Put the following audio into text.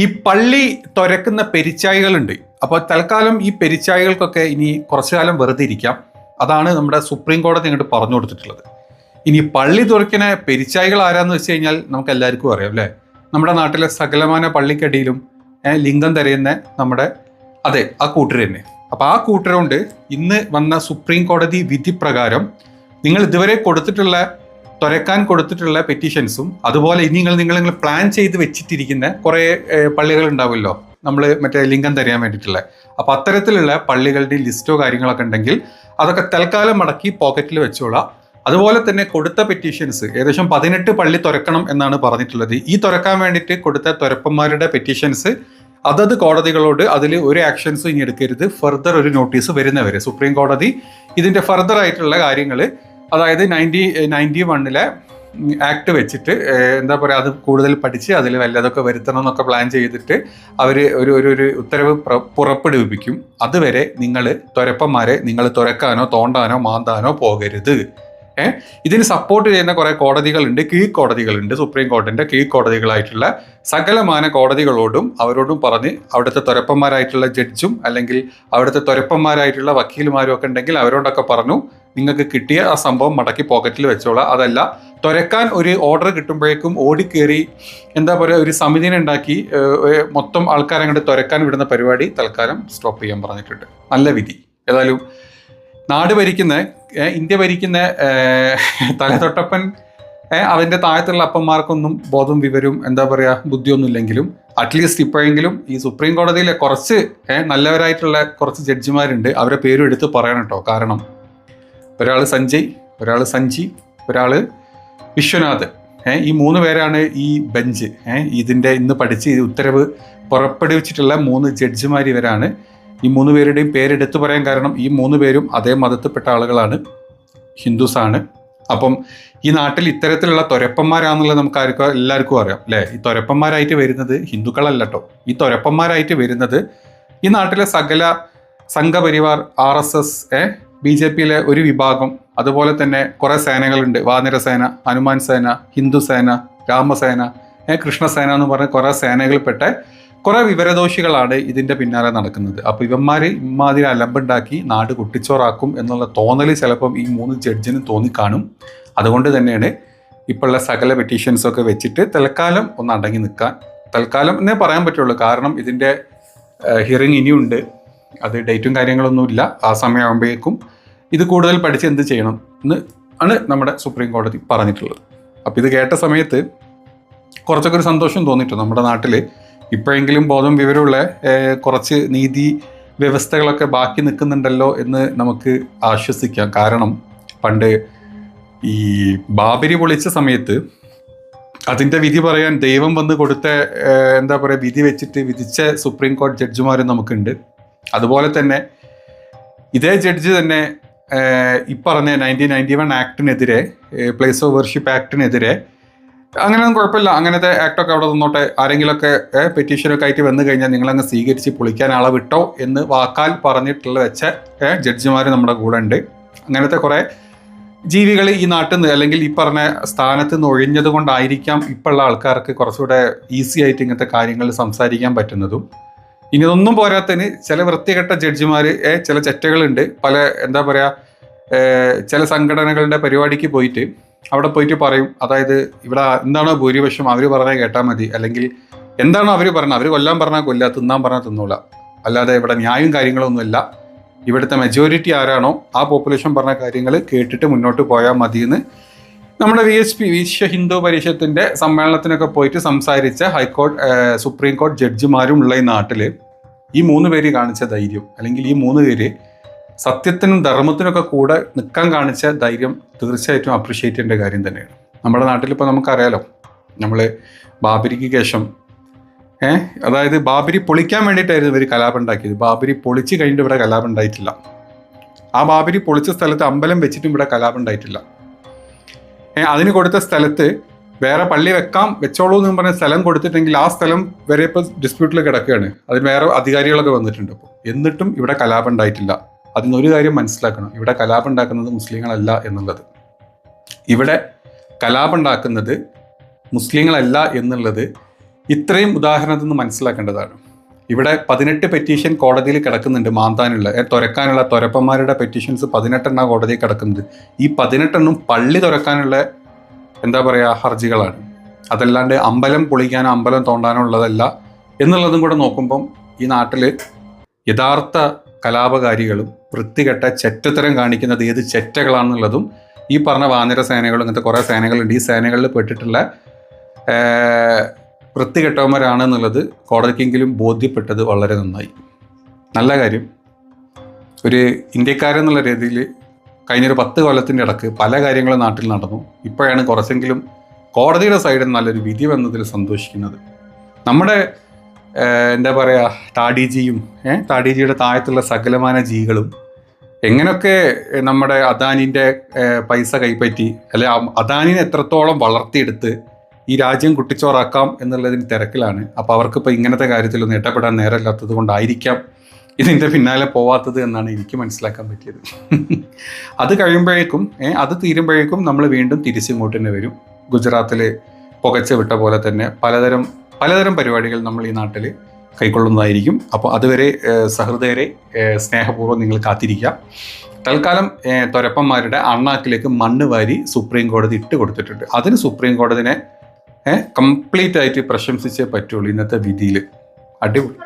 ഈ പള്ളി തുരക്കുന്ന പെരിച്ചായികളുണ്ട്. അപ്പോൾ തൽക്കാലം ഈ പെരിച്ചായികൾക്കൊക്കെ ഇനി കുറച്ചു കാലം വെറുതെ ഇരിക്കാം. അതാണ് നമ്മുടെ സുപ്രീം കോടതി ഇങ്ങോട്ട് പറഞ്ഞു കൊടുത്തിട്ടുള്ളത്. ഇനി പള്ളി തുറക്കുന്ന പെരിച്ചായികൾ ആരാന്ന് വെച്ച് കഴിഞ്ഞാൽ നമുക്ക് എല്ലാവർക്കും അറിയാം അല്ലേ. നമ്മുടെ നാട്ടിലെ സകലമാന പള്ളിക്കടിയിലും ലിംഗം തിരയുന്ന നമ്മുടെ ആ കൂട്ടർ തന്നെ. അപ്പോൾ ആ കൂട്ടരുകൊണ്ട് ഇന്ന് വന്ന സുപ്രീം കോടതി വിധി പ്രകാരം നിങ്ങൾ ഇതുവരെ തുരക്കാൻ കൊടുത്തിട്ടുള്ള പെറ്റീഷൻസും അതുപോലെ ഇനി നിങ്ങൾ പ്ലാൻ ചെയ്ത് വെച്ചിട്ടിരിക്കുന്ന കുറേ പള്ളികൾ ഉണ്ടാവുമല്ലോ, നമ്മൾ മറ്റേ ലിംഗം തരയാൻ വേണ്ടിയിട്ടുള്ള. അപ്പം അത്തരത്തിലുള്ള പള്ളികളുടെ ലിസ്റ്റോ കാര്യങ്ങളൊക്കെ ഉണ്ടെങ്കിൽ അതൊക്കെ തൽക്കാലം മടക്കി പോക്കറ്റിൽ വെച്ചോളാം. അതുപോലെ തന്നെ കൊടുത്ത പെറ്റീഷൻസ് ഏകദേശം 18 പള്ളി തുറക്കണം എന്നാണ് പറഞ്ഞിട്ടുള്ളത്. ഈ തുറക്കാൻ വേണ്ടിയിട്ട് കൊടുത്ത തുരപ്പന്മാരുടെ പെറ്റീഷൻസ് അതത് കോടതികളോട് അതിൽ ഒരു ആക്ഷൻസും ഇനി എടുക്കരുത്, ഫർദർ ഒരു നോട്ടീസ് വരുന്നവരെ സുപ്രീം കോടതി ഇതിൻ്റെ ഫർദർ ആയിട്ടുള്ള കാര്യങ്ങൾ, അതായത് 1991 ആക്ട് വെച്ചിട്ട് എന്താ പറയുക, അത് കൂടുതൽ പഠിച്ച് അതിൽ വല്ലതൊക്കെ വരുത്തണം എന്നൊക്കെ പ്ലാൻ ചെയ്തിട്ട് അവർ ഒരു ഉത്തരവ് പുറപ്പെടുവിപ്പിക്കും. അതുവരെ തുരപ്പന്മാരെ നിങ്ങൾ തുരക്കാനോ തോണ്ടാനോ മാന്താനോ പോകരുത്. ഇതിന് സപ്പോർട്ട് ചെയ്യുന്ന കുറേ കോടതികളുണ്ട്, കീഴ്ക്കോടതികളുണ്ട്. സുപ്രീം കോടതിൻ്റെ കീഴ്ക്കോടതികളായിട്ടുള്ള സകലമാന കോടതികളോടും അവരോടും പറഞ്ഞ് അവിടുത്തെ തുരപ്പന്മാരായിട്ടുള്ള ജഡ്ജും അല്ലെങ്കിൽ അവിടുത്തെ തുരപ്പന്മാരായിട്ടുള്ള വക്കീലുമാരും ഒക്കെ ഉണ്ടെങ്കിൽ അവരോടൊക്കെ പറഞ്ഞു, നിങ്ങൾക്ക് കിട്ടിയ ആ സംഭവം മടക്കി പോക്കറ്റിൽ വെച്ചോളാം. അതല്ല തുരക്കാൻ ഒരു ഓർഡർ കിട്ടുമ്പോഴേക്കും ഓടിക്കേറി എന്താ പറയുക ഒരു സമിതിനെ ഉണ്ടാക്കി മൊത്തം ആൾക്കാരെ അങ്ങോട്ട് തുരക്കാൻ വിടുന്ന പരിപാടി തൽക്കാലം സ്റ്റോപ്പ് ചെയ്യാൻ പറഞ്ഞിട്ടുണ്ട്. നല്ല വിധി. ഏതായാലും നാട് ഭരിക്കുന്ന ഇന്ത്യ ഭരിക്കുന്ന തലതൊട്ടപ്പൻ അവൻ്റെ താഴത്തുള്ള അപ്പന്മാർക്കൊന്നും ബോധം വിവരവും എന്താ പറയുക ബുദ്ധിയൊന്നും ഇല്ലെങ്കിലും അറ്റ്ലീസ്റ്റ് ഇപ്പോഴെങ്കിലും ഈ സുപ്രീം കോടതിയിലെ കുറച്ച് നല്ലവരായിട്ടുള്ള കുറച്ച് ജഡ്ജിമാരുണ്ട്, അവരെ പേരും എടുത്ത് പറയണം കേട്ടോ. കാരണം ഒരാൾ സഞ്ജയ്, ഒരാൾ സഞ്ജീവ്, ഒരാൾ വിശ്വനാഥ്, ഈ 3 പേരാണ് ഈ ബെഞ്ച് ഇതിൻ്റെ ഇന്ന് പഠിച്ച് ഈ ഉത്തരവ് പുറപ്പെടുവിച്ചിട്ടുള്ള 3 ജഡ്ജിമാർ ഇവരാണ്. ഈ 3 പേരുടെയും പേരെടുത്ത് പറയാൻ കാരണം ഈ 3 പേരും അതേ മതത്തിൽപ്പെട്ട ആളുകളാണ്, ഹിന്ദുസാണ്. അപ്പം ഈ നാട്ടിൽ ഇത്തരത്തിലുള്ള തുരപ്പന്മാരാണെന്നുള്ളത് നമുക്ക് എല്ലാവർക്കും അറിയാം അല്ലേ. ഈ തുരപ്പന്മാരായിട്ട് വരുന്നത് ഹിന്ദുക്കളല്ല കേട്ടോ. ഈ തുരപ്പന്മാരായിട്ട് വരുന്നത് ഈ നാട്ടിലെ സകല സംഘപരിവാർ, RSS, BJPയിലെ ഒരു വിഭാഗം, അതുപോലെ തന്നെ കുറേ സേനകളുണ്ട്. വാനരസേന, ഹനുമാൻ സേന, ഹിന്ദു സേന, രാമസേന, കൃഷ്ണസേന എന്ന് പറഞ്ഞ കുറേ സേനകൾപ്പെട്ട കുറേ വിവരദോഷികളാണ് ഇതിൻ്റെ പിന്നാലെ നടക്കുന്നത്. അപ്പോൾ ഇവന്മാർ ഇമ്മാതിരി അലമ്പുണ്ടാക്കി നാട് കുട്ടിച്ചോറാക്കും എന്നുള്ള തോന്നൽ ചിലപ്പം ഈ 3 ജഡ്ജിനും തോന്നിക്കാണും. അതുകൊണ്ട് തന്നെയാണ് ഇപ്പോഴുള്ള സകല പെറ്റീഷൻസൊക്കെ വെച്ചിട്ട് തൽക്കാലം ഒന്ന് അടങ്ങി നിൽക്കാൻ, തൽക്കാലം എന്നേ പറയാൻ പറ്റുള്ളൂ. കാരണം ഇതിൻ്റെ ഹിയറിംഗ് ഇനിയുണ്ട്, അത് ഡേറ്റും കാര്യങ്ങളൊന്നുമില്ല. ആ സമയമാകുമ്പോഴേക്കും ഇത് കൂടുതൽ പഠിച്ച് എന്ത് ചെയ്യണം എന്ന് ആണ് നമ്മുടെ സുപ്രീം കോടതി പറഞ്ഞിട്ടുള്ളത്. അപ്പോൾ ഇത് കേട്ട സമയത്ത് കുറച്ചൊക്കെ ഒരു സന്തോഷം തോന്നിയിട്ടുണ്ട്. നമ്മുടെ നാട്ടിൽ ഇപ്പോഴെങ്കിലും ബോധം വിവരമുള്ള കുറച്ച് നീതി വ്യവസ്ഥകളൊക്കെ ബാക്കി നിൽക്കുന്നുണ്ടല്ലോ എന്ന് നമുക്ക് ആശ്വസിക്കാം. കാരണം പണ്ട് ഈ ബാബരി പൊളിച്ച സമയത്ത് അതിൻ്റെ വിധി പറയാൻ ദൈവം വന്ന് കൊടുത്ത എന്താ പറയുക വിധി വെച്ചിട്ട് വിധിച്ച സുപ്രീം കോടതി ജഡ്ജിമാരും നമുക്കുണ്ട്. അതുപോലെ തന്നെ ഇതേ ജഡ്ജി തന്നെ ഈ പറഞ്ഞ 1991 ആക്ടിനെതിരെ, പ്ലേസ് ഓഫ് വർഷിപ്പ് ആക്ടിനെതിരെ അങ്ങനെയൊന്നും കുഴപ്പമില്ല, അങ്ങനത്തെ ആക്ടൊക്കെ അവിടെ നിന്നോട്ടെ, ആരെങ്കിലുമൊക്കെ പെറ്റീഷനൊക്കെ ആയിട്ട് വന്നു കഴിഞ്ഞാൽ നിങ്ങളങ്ങ് സ്വീകരിച്ച് പൊളിക്കാൻ ആളെ വിട്ടോ എന്ന് വാക്കാൽ പറഞ്ഞിട്ടുള്ള വെച്ച ജഡ്ജിമാർ നമ്മുടെ കൂടെ ഉണ്ട്. അങ്ങനത്തെ കുറേ ജീവികൾ ഈ നാട്ടിൽ നിന്ന് അല്ലെങ്കിൽ ഈ പറഞ്ഞ സ്ഥാനത്ത് നിന്ന് ഒഴിഞ്ഞത് കൊണ്ടായിരിക്കാം ഇപ്പോഴുള്ള ആൾക്കാർക്ക് കുറച്ചുകൂടെ ഈസി ആയിട്ട് ഇങ്ങനത്തെ കാര്യങ്ങൾ സംസാരിക്കാൻ പറ്റുന്നതും. ഇനി ഇതൊന്നും പോരാത്തതിന് ചില വൃത്തികെട്ട ജഡ്ജിമാർ, ചില ചെറ്റകളുണ്ട്. പല എന്താ പറയുക ചില സംഘടനകളുടെ പരിപാടിക്ക് പോയിട്ട് അവിടെ പോയിട്ട് പറയും, അതായത് ഇവിടെ എന്താണോ ഭൂരിപക്ഷം അവർ പറഞ്ഞാൽ കേട്ടാൽ മതി, അല്ലെങ്കിൽ എന്താണോ അവർ പറഞ്ഞാൽ, അവർ കൊല്ലാൻ പറഞ്ഞാൽ കൊല്ല, തിന്നാൻ പറഞ്ഞാൽ തിന്നൂല, അല്ലാതെ ഇവിടെ ന്യായവും കാര്യങ്ങളൊന്നുമില്ല, ഇവിടുത്തെ മെജോറിറ്റി ആരാണോ ആ പോപ്പുലേഷൻ പറഞ്ഞ കാര്യങ്ങൾ കേട്ടിട്ട് മുന്നോട്ട് പോയാൽ മതിയെന്ന് നമ്മുടെ VHP വിശ്വ ഹിന്ദു പരിഷത്തിൻ്റെ സമ്മേളനത്തിനൊക്കെ പോയിട്ട് സംസാരിച്ച സുപ്രീം കോടതി ജഡ്ജിമാരും ഉള്ള ഈ നാട്ടിൽ ഈ 3 പേര് കാണിച്ച ധൈര്യം, അല്ലെങ്കിൽ ഈ 3 പേര് സത്യത്തിനും ധർമ്മത്തിനൊക്കെ കൂടെ നിൽക്കാൻ കാണിച്ച ധൈര്യം തീർച്ചയായിട്ടും അപ്രിഷ്യേറ്റ് ചെയ്യേണ്ട കാര്യം തന്നെയാണ്. നമ്മുടെ നാട്ടിലിപ്പോൾ നമുക്കറിയാലോ, നമ്മൾ ബാബരിക്ക് ശേഷം അതായത് ബാബരി പൊളിക്കാൻ വേണ്ടിയിട്ടായിരുന്നു ഇവർ കലാപം ഉണ്ടാക്കിയത്. ബാബരി പൊളിച്ച് കഴിഞ്ഞിട്ട് ഇവിടെ കലാപം ഉണ്ടായിട്ടില്ല. ആ ബാബരി പൊളിച്ച സ്ഥലത്ത് അമ്പലം വെച്ചിട്ടും ഇവിടെ കലാപം ഉണ്ടായിട്ടില്ല. അതിന് കൊടുത്ത സ്ഥലത്ത് വേറെ പള്ളി വെച്ചോളൂ എന്ന് പറഞ്ഞ സ്ഥലം കൊടുത്തിട്ടെങ്കിൽ ആ സ്ഥലം വരെ ഇപ്പോൾ ഡിസ്പ്യൂട്ടിൽ കിടക്കുകയാണ്. അതിന് വേറെ അധികാരികളൊക്കെ വന്നിട്ടുണ്ട്. ഇപ്പോൾ എന്നിട്ടും ഇവിടെ കലാപം ഉണ്ടായിട്ടില്ല. അതിനൊരു കാര്യം മനസ്സിലാക്കണം, ഇവിടെ കലാപം ഉണ്ടാക്കുന്നത് മുസ്ലിങ്ങളല്ല എന്നുള്ളത്. ഇവിടെ കലാപം ഉണ്ടാക്കുന്നത് മുസ്ലിങ്ങളല്ല എന്നുള്ളത് ഇത്രയും ഉദാഹരണത്തിൽ നിന്ന് മനസ്സിലാക്കേണ്ടതാണ്. ഇവിടെ 18 പെറ്റീഷൻ കോടതിയിൽ കിടക്കുന്നുണ്ട് മാന്താനുള്ള തുറക്കാനുള്ള തുരപ്പന്മാരുടെ പെറ്റീഷൻസ് 18 കോടതിയിൽ കിടക്കുന്നത്. ഈ 18 പള്ളി തുറക്കാനുള്ള എന്താ പറയുക ഹർജികളാണ്. അതല്ലാണ്ട് അമ്പലം പൊളിക്കാനോ അമ്പലം തോണ്ടാനോ ഉള്ളതല്ല എന്നുള്ളതും കൂടെ നോക്കുമ്പം ഈ നാട്ടിൽ യഥാർത്ഥ കലാപകാരികളും വൃത്തികെട്ട ചെറ്റത്തരം കാണിക്കുന്നത് ഏത് ചെറ്റകളാണെന്നുള്ളതും ഈ പറഞ്ഞ വാനര സേനകളും ഇങ്ങനത്തെ കുറേ സേനകളുണ്ട്. ഈ സേനകളിൽ പെട്ടിട്ടുള്ള വൃത്തികെട്ടവന്മാരാണെന്നുള്ളത് കോടതിക്കെങ്കിലും ബോധ്യപ്പെട്ടത് വളരെ നന്നായി. നല്ല കാര്യം. ഒരു ഇന്ത്യക്കാരെന്നുള്ള രീതിയിൽ കഴിഞ്ഞൊരു 10 കൊല്ലത്തിൻ്റെ ഇടക്ക് പല കാര്യങ്ങളും നാട്ടിൽ നടന്നു. ഇപ്പോഴാണ് കുറച്ചെങ്കിലും കോടതിയുടെ സൈഡിൽ നല്ലൊരു വിധി വന്നതിൽ സന്തോഷിക്കുന്നത്. നമ്മുടെ എന്താ പറയുക താടിജിയുടെ താഴത്തുള്ള സകലമാന ജീവികളും എങ്ങനെയൊക്കെ നമ്മുടെ അദാനിൻ്റെ പൈസ കൈപ്പറ്റി അല്ലെ അദാനിനെ എത്രത്തോളം വളർത്തിയെടുത്ത് ഈ രാജ്യം കുട്ടിച്ചോറാക്കാം എന്നുള്ളതിന് തിരക്കിലാണ്. അപ്പോൾ അവർക്കിപ്പോൾ ഇങ്ങനത്തെ കാര്യത്തിലൊന്നും ഇടപെടാൻ നേരമില്ലാത്തത് കൊണ്ടായിരിക്കാം ഇതിൻ്റെ പിന്നാലെ പോവാത്തത് എന്നാണ് എനിക്ക് മനസ്സിലാക്കാൻ പറ്റിയത്. അത് കഴിയുമ്പോഴേക്കും അത് തീരുമ്പോഴേക്കും നമ്മൾ വീണ്ടും തിരിച്ചിങ്ങോട്ട് തന്നെ വരും. ഗുജറാത്തിൽ പുകച്ച വിട്ട പോലെ തന്നെ പലതരം പരിപാടികൾ നമ്മൾ ഈ നാട്ടിൽ കൈക്കൊള്ളുന്നതായിരിക്കും. അപ്പോൾ അതുവരെ സഹൃദയരെ സ്നേഹപൂർവ്വം നിങ്ങൾ കാത്തിരിക്കുക. തൽക്കാലം തുരപ്പന്മാരുടെ അണ്ണാക്കിലേക്ക് മണ്ണ് വാരി സുപ്രീം കോടതി ഇട്ട് കൊടുത്തിട്ടുണ്ട്. അതിന് സുപ്രീം കോടതിനെ കംപ്ലീറ്റ് ആയിട്ട് പ്രശംസിച്ചേ പറ്റുള്ളൂ ഇന്നത്തെ വിധിയിൽ. അടിപൊളി.